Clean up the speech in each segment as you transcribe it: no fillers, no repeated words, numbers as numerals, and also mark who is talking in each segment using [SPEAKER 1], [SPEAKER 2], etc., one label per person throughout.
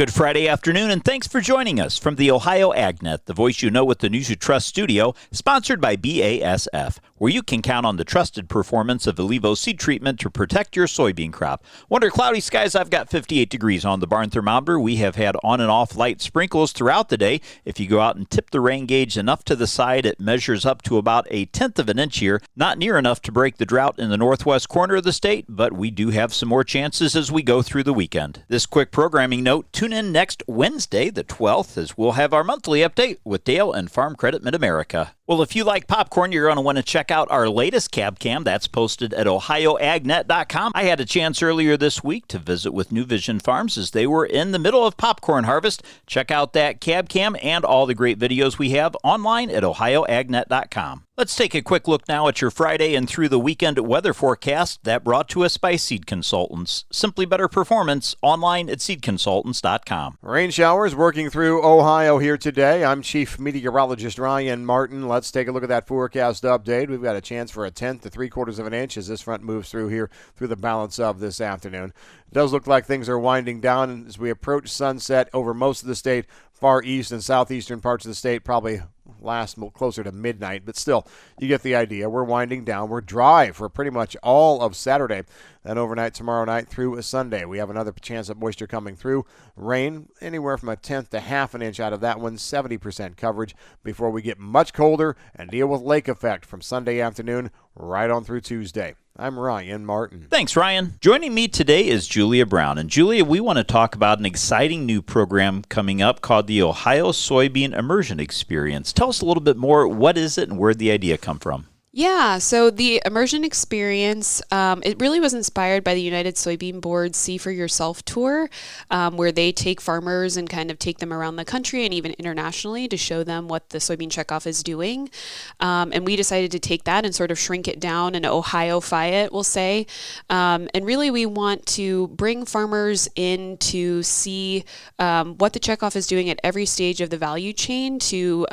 [SPEAKER 1] Good Friday afternoon, and thanks for joining us from the Ohio AgNet, the voice you know with the News You Trust studio, sponsored by BASF, where you can count on the trusted performance of Ilevo seed treatment to protect your soybean crop. Under cloudy skies, I've got 58 degrees on the barn thermometer. We have had on and off light sprinkles throughout the day. If you go out and tip the rain gauge enough to the side, it measures up to about 1/10 of an inch here. Not near enough to break the drought in the northwest corner of the state, but we do have some more chances as we go through the weekend. This quick programming note, tune in next Wednesday, the 12th, as we'll have our monthly update with Dale and Farm Credit Mid-America. Well, if you like popcorn, you're going to want to check out our latest cab cam. That's posted at ohioagnet.com. I had a chance earlier this week to visit with New Vision Farms as they were in the middle of popcorn harvest. Check out that cab cam and all the great videos we have online at ohioagnet.com. Let's take a quick look now at your Friday and through the weekend weather forecast that brought to us by Seed Consultants. Simply better performance online at seedconsultants.com.
[SPEAKER 2] Rain showers working through Ohio here today. I'm Chief Meteorologist Ryan Martin. Let's take a look at that forecast update. We've got a chance for 1/10 to 3/4 of an inch as this front moves through here through the balance of this afternoon. It does look like things are winding down as we approach sunset over most of the state. Far east and southeastern parts of the state probably last closer to midnight, but still, you get the idea. We're winding down. We're dry for pretty much all of Saturday. Then overnight tomorrow night through a Sunday, we have another chance of moisture coming through. Rain anywhere from 1/10 to half an inch out of that one, 70% coverage before we get much colder and deal with lake effect from Sunday afternoon right on through Tuesday. I'm Ryan Martin.
[SPEAKER 1] Thanks, Ryan. Joining me today is Julia Brown. And Julia, we want to talk about an exciting new program coming up called the Ohio Soybean Immersion Experience. Tell us a little bit more. What is it and where did the idea come from?
[SPEAKER 3] Yeah, so the immersion experience, it really was inspired by the United Soybean Board See for Yourself tour, where they take farmers and kind of take them around the country and even internationally to show them what the soybean checkoff is doing. And we decided to take that and sort of shrink it down and Ohio-fy it, we'll say. And really we want to bring farmers in to see what the checkoff is doing at every stage of the value chain to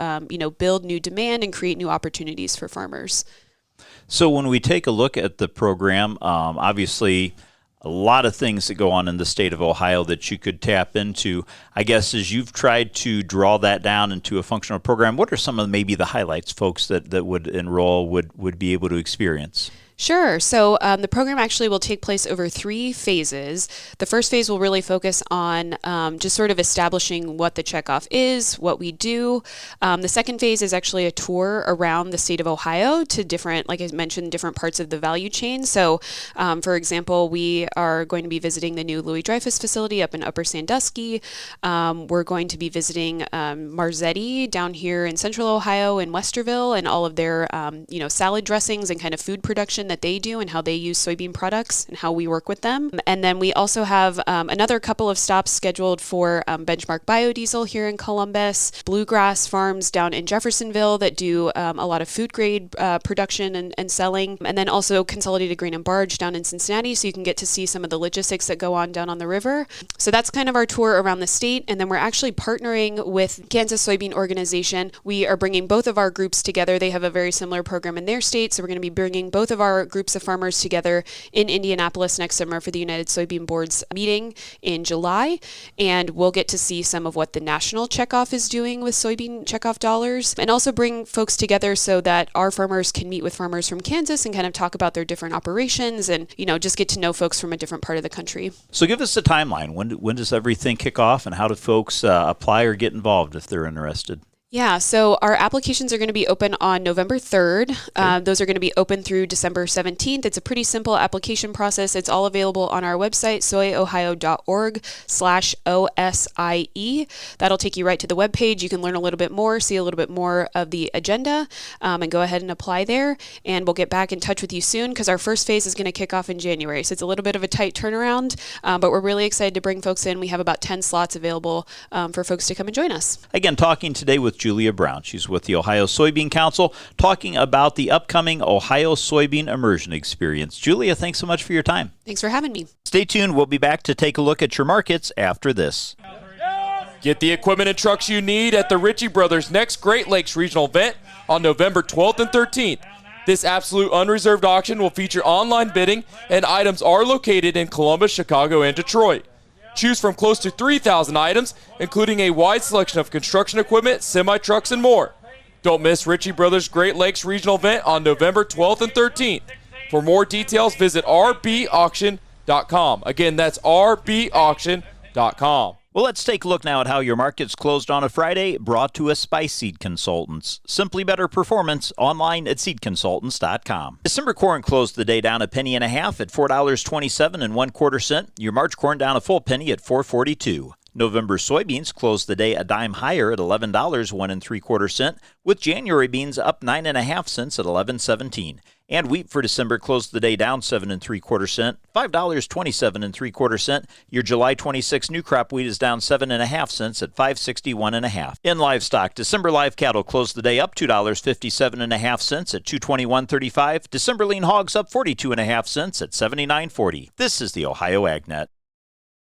[SPEAKER 3] build new demand and create new opportunities for farmers.
[SPEAKER 1] So when we take a look at the program, obviously a lot of things that go on in the state of Ohio that you could tap into. I guess as you've tried to draw that down into a functional program, what are some of maybe the highlights folks that would enroll would be able to experience?
[SPEAKER 3] Sure. So the program actually will take place over 3 phases. The first phase will really focus on just sort of establishing what the checkoff is, what we do. The second phase is actually a tour around the state of Ohio to different, like I mentioned, different parts of the value chain. So, for example, we are going to be visiting the new Louis Dreyfus facility up in Upper Sandusky. We're going to be visiting Marzetti down here in Central Ohio in Westerville and all of their, salad dressings and kind of food production that they do and how they use soybean products and how we work with them. And then we also have another couple of stops scheduled for Benchmark Biodiesel here in Columbus, Bluegrass Farms down in Jeffersonville that do a lot of food grade production and selling, and then also Consolidated Grain and Barge down in Cincinnati, so you can get to see some of the logistics that go on down on the river. So that's kind of our tour around the state, and then we're actually partnering with Kansas Soybean Organization. We are bringing both of our groups together. They have a very similar program in their state, so we're going to be bringing both of our groups of farmers together in Indianapolis next summer for the United Soybean Board's meeting in July, and we'll get to see some of what the national checkoff is doing with soybean checkoff dollars, and also bring folks together so that our farmers can meet with farmers from Kansas and kind of talk about their different operations and, just get to know folks from a different part of the country.
[SPEAKER 1] So give us a timeline. When does everything kick off, and how do folks apply or get involved if they're interested?
[SPEAKER 3] Yeah, so our applications are going to be open on November 3rd. Okay. Those are going to be open through December 17th. It's a pretty simple application process. It's all available on our website, soyohio.org/OSIE. That'll take you right to the webpage. You can learn a little bit more, see a little bit more of the agenda, and go ahead and apply there. And we'll get back in touch with you soon because our first phase is going to kick off in January. So it's a little bit of a tight turnaround, but we're really excited to bring folks in. We have about 10 slots available for folks to come and join us.
[SPEAKER 1] Again, talking today with Julia Brown. She's with the Ohio Soybean Council, talking about the upcoming Ohio Soybean Immersion Experience. Julia, thanks so much for your time.
[SPEAKER 3] Thanks for having me.
[SPEAKER 1] Stay tuned. We'll be back to take a look at your markets after this.
[SPEAKER 4] Get the equipment and trucks you need at the Ritchie Brothers' next Great Lakes Regional event on November 12th and 13th. This absolute unreserved auction will feature online bidding, and items are located in Columbus, Chicago, and Detroit. Choose from close to 3,000 items, including a wide selection of construction equipment, semi-trucks, and more. Don't miss Ritchie Brothers Great Lakes Regional Event on November 12th and 13th. For more details, visit rbauction.com. Again, that's rbauction.com.
[SPEAKER 1] Well, let's take a look now at how your markets closed on a Friday, brought to us by Seed Consultants. Simply better performance online at seedconsultants.com. December corn closed the day down a penny and a half at $4.27 1/4 cents. Your March corn down a full penny at $4.42. November soybeans closed the day a dime higher at $11 1 3/4 cents, with January beans up 9 1/2 cents at $11.17. And wheat for December closed the day down 7 3/4 cents, $5.27 3/4 cents. Your July 26 new crop wheat is down 7 1/2 cents at $5.61 1/2. In livestock, December live cattle closed the day up $2.57 1/2 cents at $221.35. December lean hogs up 42 1/2 cents at $79.40. This is the Ohio AgNet.